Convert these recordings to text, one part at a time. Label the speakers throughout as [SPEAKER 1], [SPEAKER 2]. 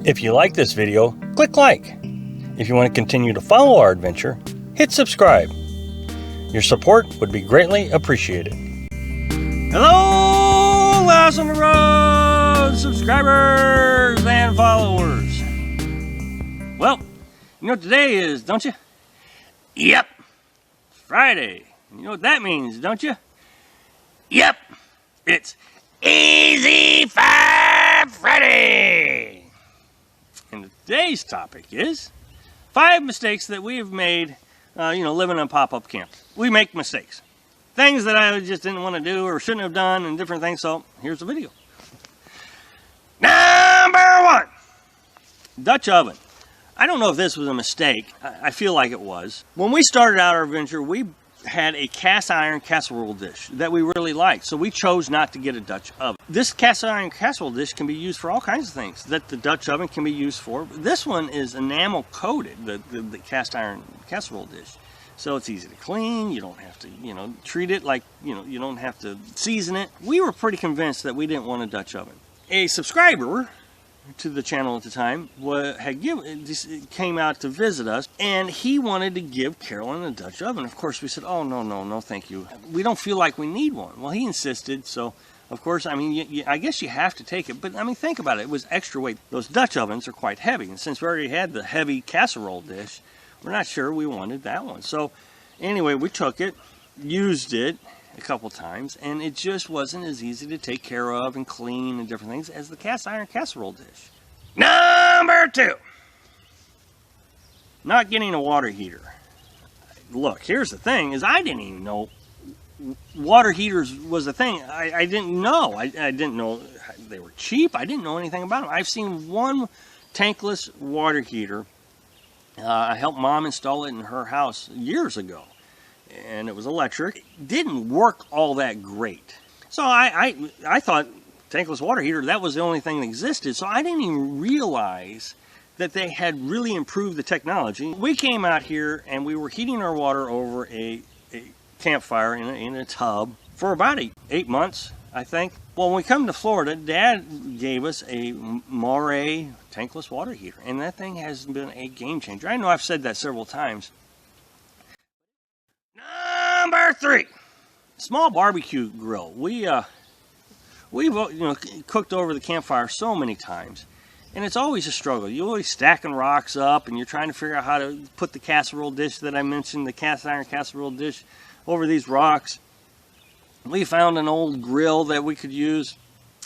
[SPEAKER 1] If you like this video, click like. If you want to continue to follow our adventure, hit subscribe. Your support would be greatly appreciated. Hello, Last on the Road subscribers and followers. Well, you know what today is, don't you? Yep, it's Friday. You know what that means, don't you? Yep, it's Easy 5 Friday. And today's topic is 5 mistakes that we have made, living in a pop-up camp. We make mistakes. Things that I just didn't want to do or shouldn't have done and different things. So here's the video. Number 1, Dutch oven. I don't know if this was a mistake. I feel like it was. When we started out our adventure, we had a cast iron casserole dish that we really liked, so we chose not to get a Dutch oven. This cast iron casserole dish can be used for all kinds of things that the Dutch oven can be used for. This one is enamel coated, the cast iron casserole dish, so it's easy to clean. You don't have to treat it like you don't have to season it. We were pretty convinced that we didn't want a Dutch oven. A subscriber to the channel at the time came out to visit us, and he wanted to give Carolyn a Dutch oven. Of course, we said, oh, no, thank you. We don't feel like we need one. Well, he insisted, so of course, I guess you have to take it, but think about it. It was extra weight. Those Dutch ovens are quite heavy, and since we already had the heavy casserole dish, we're not sure we wanted that one. So anyway, we took it, used it a couple times, and it just wasn't as easy to take care of and clean and different things as the cast iron casserole dish. Number 2, not getting a water heater. Look, here's the thing, is I didn't even know water heaters was a thing. I didn't know. I didn't know they were cheap. I didn't know anything about them. I've seen one tankless water heater. I helped Mom install it in her house years ago, and it was electric. It didn't work all that great. So I thought tankless water heater, that was the only thing that existed. So I didn't even realize that they had really improved the technology. We came out here and we were heating our water over a campfire in a tub for about 8 months, I think. Well, when we come to Florida, Dad gave us a Moray tankless water heater, and that thing has been a game changer. I know I've said that several times. Number 3, small barbecue grill. We've cooked over the campfire so many times, and it's always a struggle. You're always stacking rocks up, and you're trying to figure out how to put the casserole dish that I mentioned, the cast iron casserole dish, over these rocks. We found an old grill that we could use.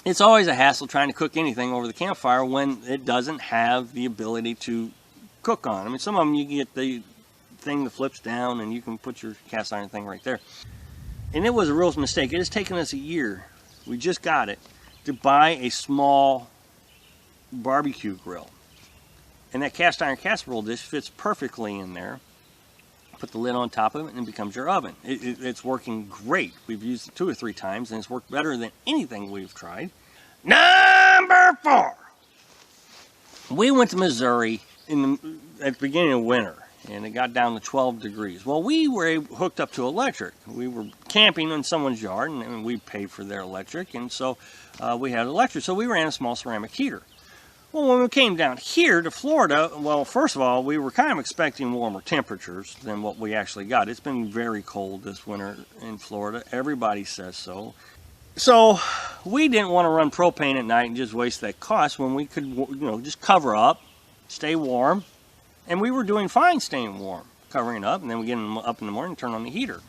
[SPEAKER 1] It's always a hassle trying to cook anything over the campfire when it doesn't have the ability to cook on. Some of them you get the thing that flips down and you can put your cast iron thing right there. And it was a real mistake. It has taken us a year, we just got it, to buy a small barbecue grill. And that cast iron casserole dish fits perfectly in there. Put the lid on top of it and it becomes your oven. It's working great. We've used it 2 or 3 times and it's worked better than anything we've tried. Number 4, we went to Missouri at the beginning of winter, and it got down to 12 degrees. Well, we were hooked up to electric. We were camping in someone's yard, and we paid for their electric, and so we had electric. So we ran a small ceramic heater. Well, when we came down here to Florida, well, first of all, we were kind of expecting warmer temperatures than what we actually got. It's been very cold this winter in Florida. Everybody says so. So we didn't want to run propane at night and just waste that cost when we could, just cover up, stay warm. And we were doing fine staying warm, covering up, and then we get up in the morning and turn on the heater.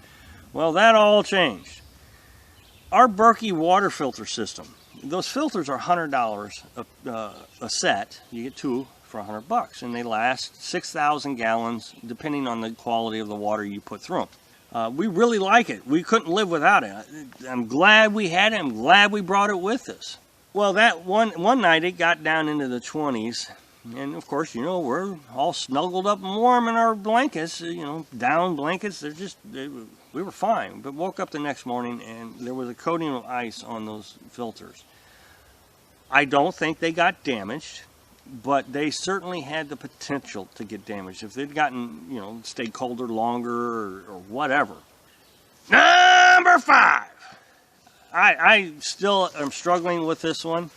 [SPEAKER 1] Well, that all changed. Our Berkey water filter system, those filters are $100 a set. You get 2 for $100, and they last 6,000 gallons, depending on the quality of the water you put through them. We really like it. We couldn't live without it. I'm glad we had it. I'm glad we brought it with us. Well, that one night it got down into the 20s. And of course, we're all snuggled up and warm in our blankets, down blankets. We were fine. But woke up the next morning and there was a coating of ice on those filters. I don't think they got damaged, but they certainly had the potential to get damaged if they'd gotten, stayed colder longer or whatever. Number 5. I still am struggling with this one.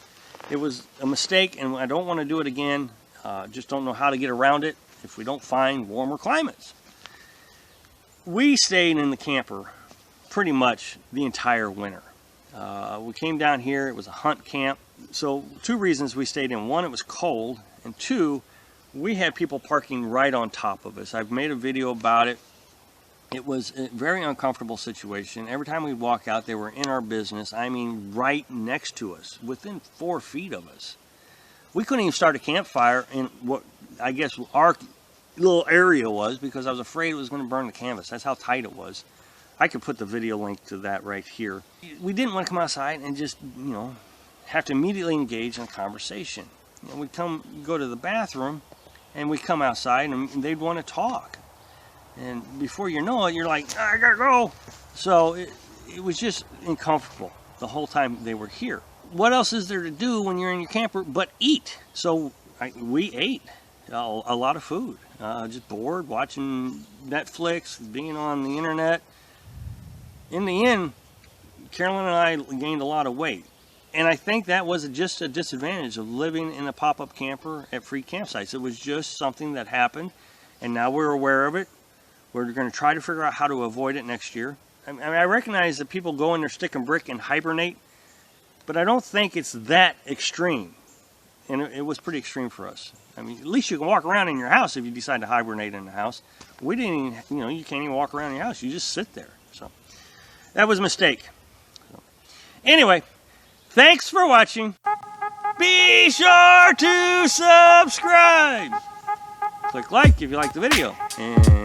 [SPEAKER 1] It was a mistake, and I don't want to do it again. Just don't know how to get around it if we don't find warmer climates. We stayed in the camper pretty much the entire winter. We came down here, it was a hunt camp. So 2 reasons we stayed in. 1, it was cold, and 2, we had people parking right on top of us. I've made a video about it. It was a very uncomfortable situation. Every time we'd walk out, they were in our business. I mean, right next to us, within 4 feet of us. We couldn't even start a campfire in what I guess our little area was, because I was afraid it was going to burn the canvas. That's how tight it was. I could put the video link to that right here. We didn't want to come outside and just, have to immediately engage in a conversation. We'd go to the bathroom, and we'd come outside, and they'd want to talk. And before you know it, you're like, I gotta go. So it was just uncomfortable the whole time they were here. What else is there to do when you're in your camper but eat? So we ate a lot of food. Just bored, watching Netflix, being on the internet. In the end, Carolyn and I gained a lot of weight. And I think that was just a disadvantage of living in a pop-up camper at free campsites. It was just something that happened, and now we're aware of it. We're going to try to figure out how to avoid it next year. I recognize that people go in their stick and brick and hibernate, but I don't think it's that extreme. And it was pretty extreme for us. I mean, at least you can walk around in your house if you decide to hibernate in the house. We didn't even, you can't even walk around your house. You just sit there. So that was a mistake. So, anyway, thanks for watching. Be sure to subscribe. Click like if you like the video. And